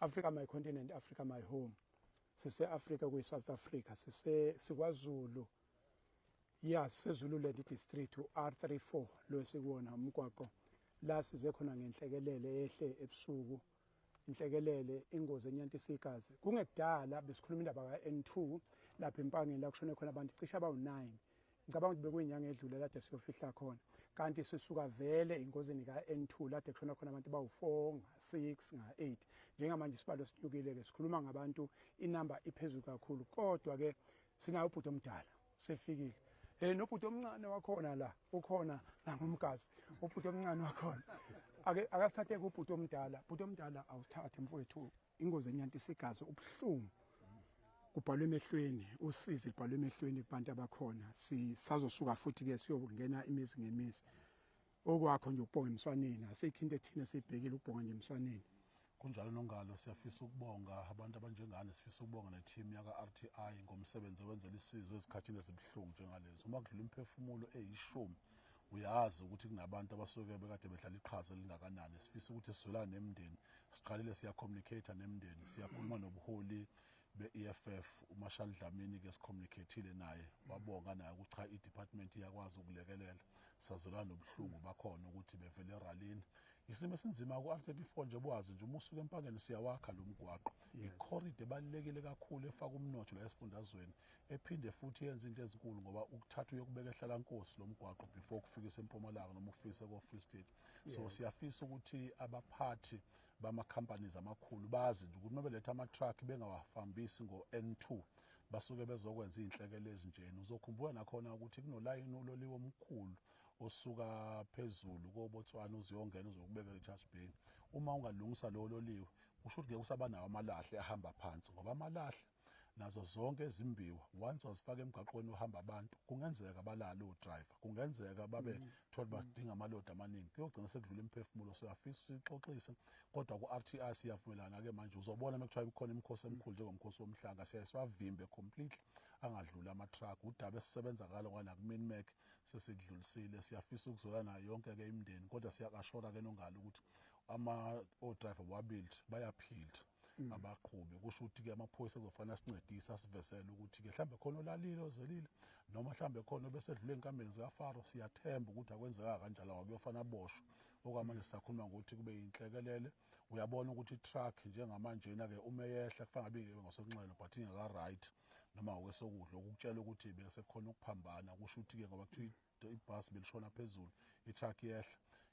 Africa my continent, Africa my home. Sise Africa kwi South Africa, siKwaZulu. Yes, seZululand district R34 lo sikuwona umgwaqo la size khona ngenhlekelele ehle ebusuku. Inhlekelele ingozi enyantisikazi. Kungekudala besikhuluma indaba ka N2 lapha empangeni la kushone khona abantu cishe abawu9. Ngicabanga ukuthi bekuyinyanga edlule lade siyofihla khona. Kanti sisuka vele ingozini ka N2 lade kushona khona abantu bawu4, nga6, nga8. Njengamanje isibalo sinyukile ke sikhuluma ngabantu inamba iphezulu kakhulu. Kodwa ke sinayo ubhuti omdala sefikile. Nobhuti omncane wakhona la ukhona la ngomgazi. Ubhuti omncane wakhona. Akasithathe kubhuti omdala. Ubhuti omdala awusithathe mfowethu. Ingozi enyantisikazi ubhlungu. Kubhalwe emehlweni, usizi libhalwe emehlweni kubantu abakhona. Sisazosuka futhi ke siyongena imizi ngemizi. Okwakho nje ukubonga emswaneni, asikho into ethina sibhekile ukubonga nje emswaneni. Kunjalo Nongalo siyafisa ukubonga abantu abanjengani, sifisa ukubonga ne-team yaka RTI ngomsebenzi wenzela isizwe ezikhathini ezibuhlungu njengalezo. Uma kudlula imphefumulo eyishumi uyazi ukuthi kunabantu abasuke bekade bedlala iqhaza elingakanani. Sifisa ukuthi sizwelane nemndeni, siqalile siyacommunicate nemndeni, siyakhuluma nobuholi be-EFF uMarshall Dlamini ke sicommunicateile naye wabonga naye ukuthi cha i-department iyakwazi ukulekelela. Sazwelana nobuhlungu bakhona ukuthi bevele rallyini. Isimo esinzima ku-R34 nje bwazi nje umusuka empangeni siyawakha lo mgwaqo. I-corridor ebalekile kakhulu efaka umnotho la esifundazweni ephinde futhi yenza into ezinkulu ngoba ukuthatha uyokubeka ehlala Nkosi lo mgwaqo before kufika eMpumalanga noma ufisa ko-Free State. So siyafisa ukuthi abaphathi bama companies amakhulu bazi nje ukuthi mabeletha ama-truck bengawahambisi ngo-N2 basuke bezokwenza inhlekele ezinjeni. Uzokhumbula nakhona ukuthi kunolayini uloliwe omkhulu osuka phezulu koBotswana uziyongena uzokubeka eCharles Bay. Uma ungalungisa lo loliwe kusho ukuthi kusaba nawo amalahle ahamba phansi ngoba amalahle nazo zonke ezimbiwa once wazifaka emgaqweni uhamba abantu kungenzeka balala o-driver, kungenzeka babe thola badinga amalodi amaningi kuyogcina sekudlula imphefumulo. Siyafisa sixoxise kodwa ku-RTI siyavumelana ke manje uzobona mekuthiwa ikhona imikhosi emikhulu njengomkhosi womhlanga siyasivimbe completely angadlula ama-truck. Udaba esisebenza ngalo kana ku-Minmac sesidlulisile. Siyafisa ukuzwelana nayo yonke ke imindeni kodwa siyakashora ke Nongalo ukuthi o-driver wabili bayaphila abaqhubi. Kusho ukuthi ke amaphoyisa kuzofanele sincedise asivesele ukuthi ke mhlambe khona olalile ozelile noma mhlambe khona besedlule enkambeni zikaFaro. Siyathemba ukuthi akwenzeka kanjalo akuyofana aboshwe. Okwamanje sisakhuluma ukuthi kube inhlekelele. Uyabona ukuthi i-truck njengamanjena ke uma yehla kufanele abe ngasokunxele but ingaka right noma okwesokudla ukutshela ukuthi bese khona ukuphambana. Kusho ukuthi ke ngoba kuthiwa ibhasi belishona phezulu i-truck yehla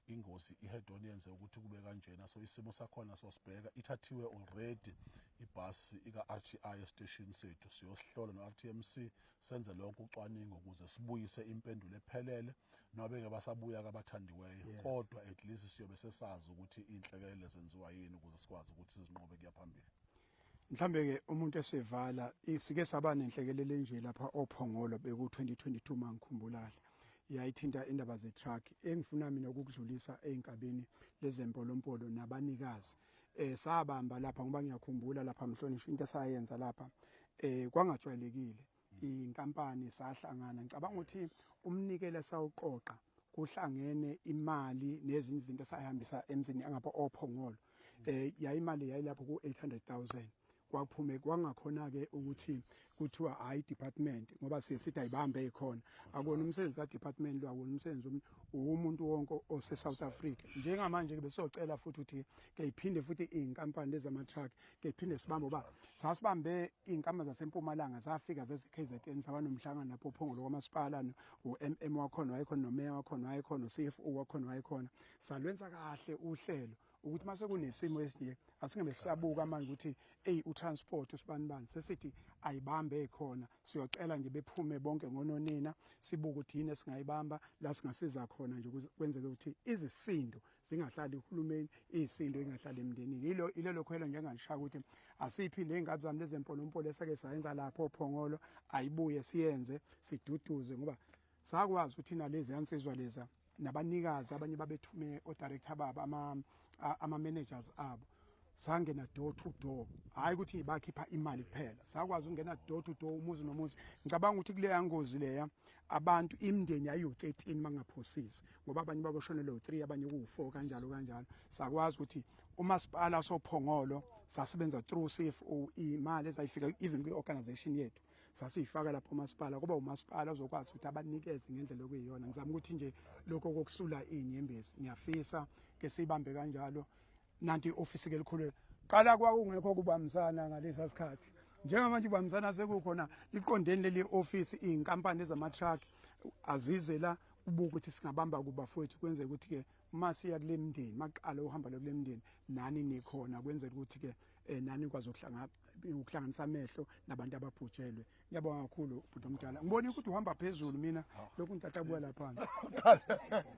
ingozi i-head on yenze ukuthi kube kanjena. So isimo sakhona sosibheka ithathiwe already ibhasi ika-RTI station sethu siyosihlola no-RTMC senze lonke ucwaningo ukuze sibuyise impendulo ephelele noma beke basabuya kabathandiweyo kodwa at least siyobe sesazi ukuthi inhlekelele zenziwa yini ukuze sikwazi ukuthi sizinqobe kuya phambili. Mhlambe ke umuntu esevala isike saba nenhlekelele nje lapha oPhongolo beku 2022 mangikhumbula yayithinta indaba ze-truck engifuna mina ukukudlulisa einkabeni lezempolompolo nabanikazi. Sabamba lapha ngoba ngiyakhumbula lapha Mhlonishwa into esayenza lapha kwangajwayelekile. Inkampani sahlangana ngicabanga ukuthi umnikelo sawuqoqa kuhlangene imali nezinye izinto sayihambisa emzini angapha oPhongolo. Yayimali yayilapho ku800,000. Kwaphume kwangakhona ke ukuthi kuthiwa hayi department ngoba sithi ayibambe ekhona akona umsebenzi ka department lo akona umsebenzi umuntu wonke ose South Africa. Njengamanje ke besocela futhi ukuthi ke iphinde futhi inkampani lezama truck ke iphinde sibambe ngoba sasibambe inkampani zaseMpumalanga zafika zeze-KZN sabanomhlangano lapho Phongolo kwamasipala uMM wakhona wayekhona nomeya wakhona wayekhona uCFO wakhona wayekhona. Salwenza kahle uhlelo ukuthi mase kunesimo esinye asingebe sisabuka manje ukuthi utransport usibanibani sesithi ayibambe ekhona siyocela nje bephume bonke ngononina sibuka ukuthi yini esingayibamba la singasiza khona nje kwenzeke ukuthi izisindo zingahlali uhulumeni izisindo ingahlali emndenini. Ilelo khwelo njengangisha ukuthi asiphinde eingabi zami lezempolompolo esake sayenza lapho oPhongolo ayibuye siyenze siduduze ngoba sakwazi ukuthi nalezi yansizwa leza nabanikazi abanye babethume o-director babo ama-managers abo sangena door to door hayi ukuthi bakhipha imali kuphela sakwazi ukungena door to door umuzi nomuzi. Ngicabanga ukuthi kuleya ngozi leya abantu imndeni yayiwu13 mangaphosisi ngoba abanye baboshonele u3 abanye ku4 kanjalo sakwazi ukuthi umasipala sophongolo sasebenza through CFO imali ezayifika even kwi-organization yethu sasiyifaka lapho umasipala kuba umasipala ozokwazi ukuthi abanikeze ngendlela okuyiyona ngizama ukuthi nje lokho kokusula inyembezi ngiyafisa ke sibambe kanjalo nanti iofisi ke likhulu qala kwakungekho kubambisana ngalesa sikhathi njengamanje ubambisana sekukhona liqondeni leli office inkampani ezama-truck azize la ubuka ukuthi singabamba kubafowethu kwenzeka ukuthi ke uma siya kule mndeni maqala uhamba kule mndeni nani nikhona kwenzela ukuthi ke nani kwazi ukuhlanganisa amehlo nabantu ababhujelwe. Ngiyabonga kakhulu bhuti omdala ngibona ukuthi uhamba phezulu mina lokhu ngitatabuka lapha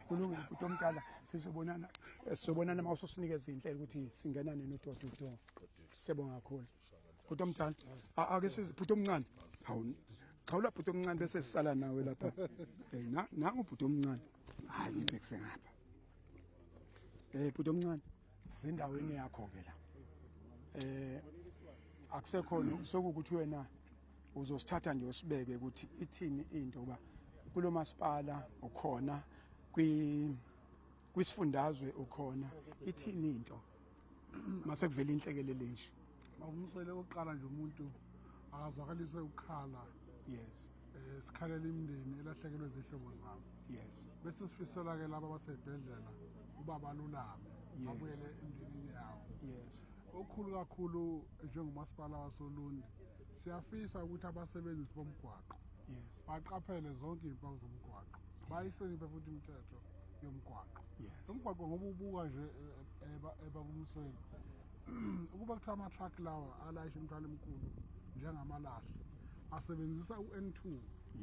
kulungile bhuti omdala sizobonana uma usosinikeza inhlelo ukuthi singena nini udodo siyabonga kakhulu bhuti omdala ake size bhuti omncane hawu khawula bhuti omncane bese sisala nawe lapha nangu bhuti omncane hayi ibhekise ngapha bhuti omncane sizindaweni yakho ke la akusekhona sokuthi wena uzosithatha nje usibeke ukuthi ithini into kuba kulo masipala ukhona kwisifundazwe ukhona ithini into mase kuvela inhlekelele nje makumswele oqala nje umuntu akazwakalise ukukhala yes sikhalela imindeni elahlekelwe izihlobo zabo yes bese sifisela ke laba basebhedlela uba balulame babuyele emndenini yawo yes okukhulu kakhulu njengomasipala wasoLundi siyafisa ukuthi abasebenzisi bomgwaqo yes baqaphele zonke izimpawu zomgwaqo bayihloniphe futhi imithetho yomgwaqo yes umgwaqo ngoba ubuka nje ebabumsweni ukuba kuthiwa ama-truck lawa alayisha imithwalo emikhulu njengamalahle asebenzisa u-N2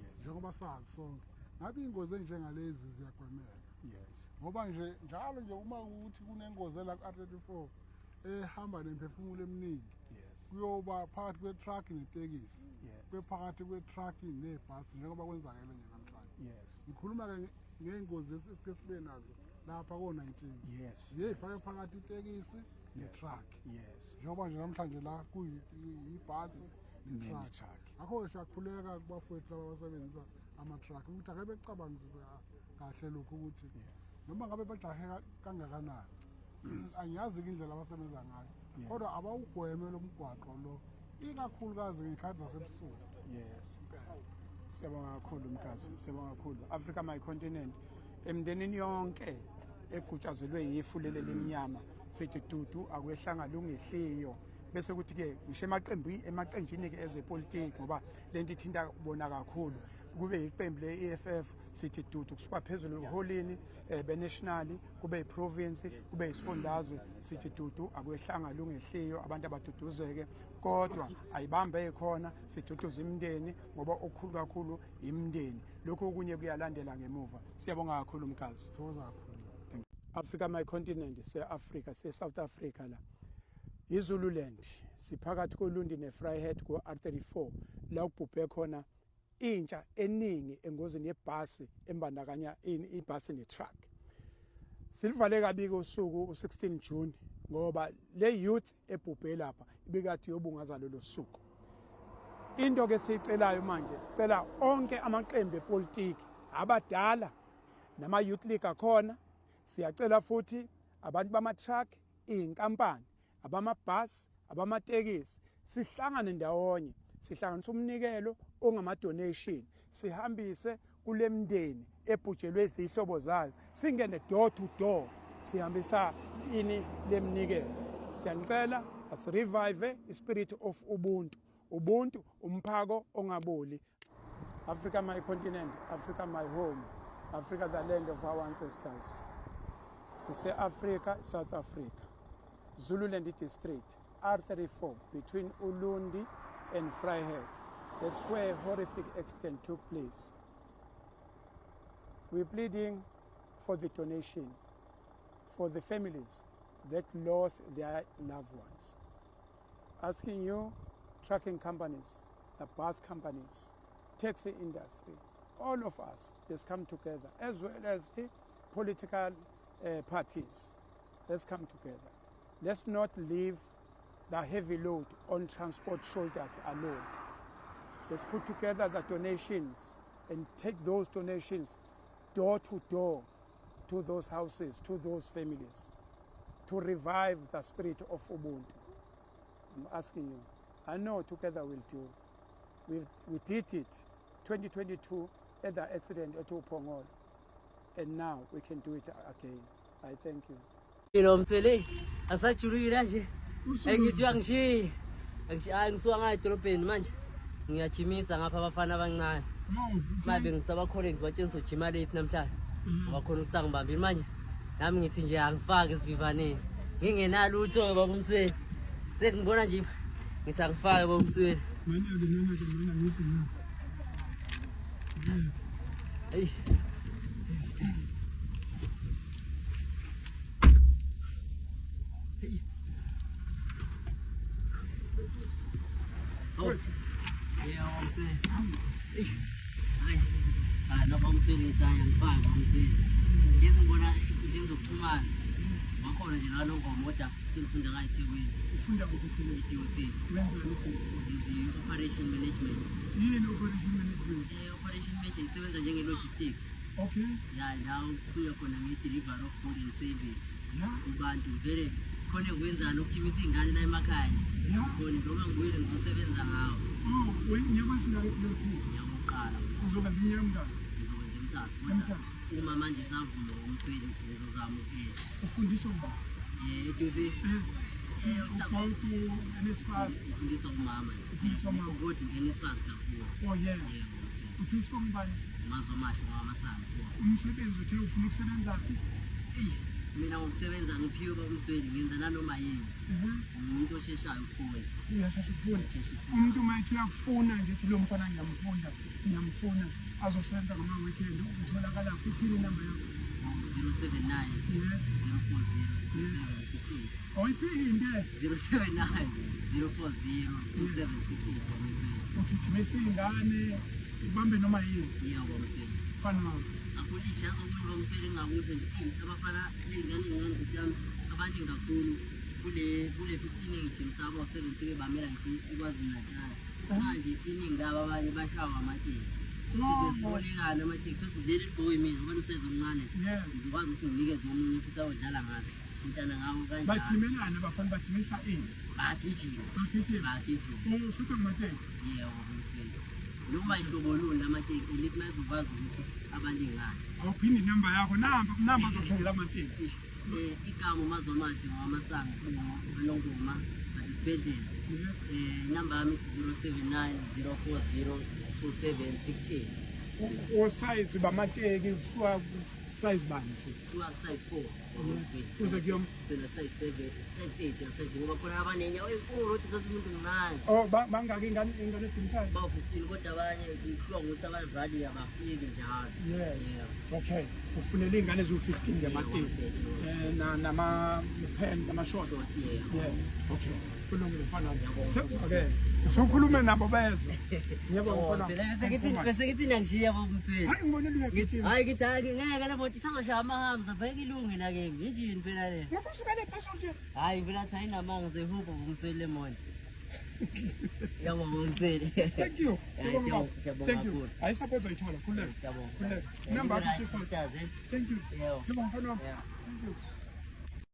yes njengoba sazi sonke ngabe iy'ngozi enjengalezi ziyagwemeka yes ngoba nje njalo nje uma ukuthi kunengozi la ku-R34 ehamba nemphefumulo eminingi yes kuyoba phakathi kwe-truck netekisi yes kube phakathi kwe-truck nebhasi njengoba kwenzakele nje namhlanje yes ngikhuluma-ke ngey'ngozi esike sibe nazo lapha ko-19 yes ziye ifake phakathi itekisi ne-truck yes njengoba nje namhlanje la kuyibhasi ne-truck ngakho-ke siyakhuleka kubafowethu laba basebenzisa ama-truck ukuthi ake becabangisise kahle lokhu ukuthi noma ngabe bajahe kangakanani angiyazi-ke indlela abasebenza ngayo kodwa abawugweme lo mgwaqo lo ikakhulukazi ngey'khathi zasebusuku yes siyabonga kakhulu mkazi siyabonga kakhulu Africa My Continent emndenini yonke egutshazelwe yifu leli lemnyama sithi dudu akwehlanga lungehliyo bese kuthi ke ngisho emaqenjini ke ezepolitiki ngoba lento ithinta bona kakhulu kube iqembu le-EFF sithi dudu kusuka phezulu eholini be-national kube i-province kube isifundazwe sithi dudu akwehlanga lungehliyo abantu abaduduzeke kodwa ayibambe khona siduduza imindeni ngoba okukhulu kakhulu imindeni lokho okunye kuyalandela ngemuva siyabonga kakhulu mkazi thokoza kakhulu Africa My Continent se-Africa se-South Africa la iZululand siphakathi koLundi neVryheid ko-R34 la kubhubhe khona intsha eningi engozini yebhasi embandakanya ibhasi netruck silivale kabi usuku u16 June ngoba le youth ebhubhe lapha ibikathi yobungaza lelo suku into ke sicelayo manje sicela onke amaqembu epolitiki abadala nama youth league akhona siyacela futhi abantu bama-truck iy'nkampani abamabhasi abamatekisi sihlangane ndawonye sihlanganisa umnikelo ongama-donation sihambise kule mndeni ebhujelwe izihlobo zayo singene door to door sihambisa ini lemnikelo siyanicela asirevive ispirit of ubuntu umphako ongaboli Africa My Continent Africa My Home Africa the land of our ancestors sise-Africa South Africa Zululand district R34 between uLundi and Vryheid. That's where a horrific accident took place. We're pleading for the donation for the families that lost their loved ones. Asking you, trucking companies, the bus companies, taxi industry, all of us, let's come together, as well as the political parties. Let's come together. Let's not leave the heavy load on transport shoulders alone. Let's put together the donations and take those donations door to door to those houses, to those families. to revive the spirit of Ubuntu. I'm asking you. I know together we'll do. We did it 2022 at the accident at Upongol. And now we can do it again. I thank you. Mtsele asajulile nje engithi uyangishiya ngisuka ngayo edolobheni manje ngiyajimisa ngapha abafana abancane mabe ngisabakholeni ngibatshengisa ujima late namhlanje abakhona ukuthi sangibambile manje nami ngithi nje angifake esivivaneni ngingenalo utho baba uMsweni sekungibona nje ngisangifake baba uMsweni mina ngizini hey oh yeah uMsweni hayi sana baba uMsweni ngizaya ngifake baba uMsweni ngizibona inkundleni zokuxhumana wakhona nje la nongomo kodwa sengifunda ngayo eThekwini ufunda ukuthi i-duty ngenza i-operation management yini operation management operation management isebenza njenge-logistics okay ya la kuya khona nge-delivery of food and service yeah kubantu vele khona kwenzani ukujimisa iy'ngane la emakhaya nje yeah khona noma ngiwile ngizosebenza ngawo ngiyakwasinayo kulothi ngiyakuqala uzoba zinyamngani ngizokwenza emthathu kodwa uma manje savuma uMsweni ngizozama ukuphela ufundiswa uba eduze about NSFAS ufundisa umama nje ufundiswa mama kodwa ngeNSFAS kakhulu oh yeah uthuswa ngubani mazwe amahle ngawamasango sibona umsebenzi uthe ufuna ukusebenza mina ngokusebenza ngiphiwe baba uMsweni ngenza nanoma yini umuntu osheshayo ukufunda uyashesha ukufunda umuntu uma ethi uyakufuna ngithi lo mfana ngiyamfuna azosebenza ngama-weekend utholakala kuthini inamba yakho 079 yes 0402768 oyiphinde 079 0402768 baba uMsweni uthithimisa iy'ngane ubambe noma yini yebo baba uMsweni fana nawo akulisha yazokuthi baba uMsweni ngakusho nje abafana ley'ngane ey'ncane kusiyami abaningi kakhulu kule 15 age msabo 7 sebebamela ngisho iKwaZulu-Natal manje iningi labo abanye bashawa amateki size sibolekana amateki sothi leli boy mina ngoba usezomncane nje ngizokwazi ukuthi nginikeze omunye futhi awudlala ngazo sintana ngawo kanjalo bathimelana abafana bathimisa ini bagijima ushutha ngamateki yebo baba uMsweni noma ihlobo luni lamateki elithi mayizokwazi ukuthi abalingane awuphinde inamba yakho namba zokushayela amateki igama mazwe amahle ngawamasango sibonga alongoma asisibhedlela inamba yami ithi 079 040 2768 osayizi bamateki kusuka size bani kusuka size 4 kuze kuyom size 7 size 8 size ngoba khona abanenye enkulu ukuthi zothi umuntu mncane bangaki ingane ezimshaya ba 15 kodwa abanye kuhluka ngokuthi abazali abafiki njalo okay ufunela iy'ngane eziwu-15 ngemateki nama-pen nama-short okay kulungile mfana okay usukhulume nabo bezwe bese ngithi ngiyangishiya baba uMsweni hayi ngibonile uyagijima hayi ngithi ngeke lapho thi sangoshaya amahamza veke ilungi nakemi yinjini phela le ngoba usukele phasho nje hayi phelathi ayinamanga ngizoyihuba baba uMsweni lemon yabo baba uMsweni thank you siyabonga kakhulu hayi support ayithola khuleka siyabonga khuleka number sisters thank you sibonga mfana wami yeah thank you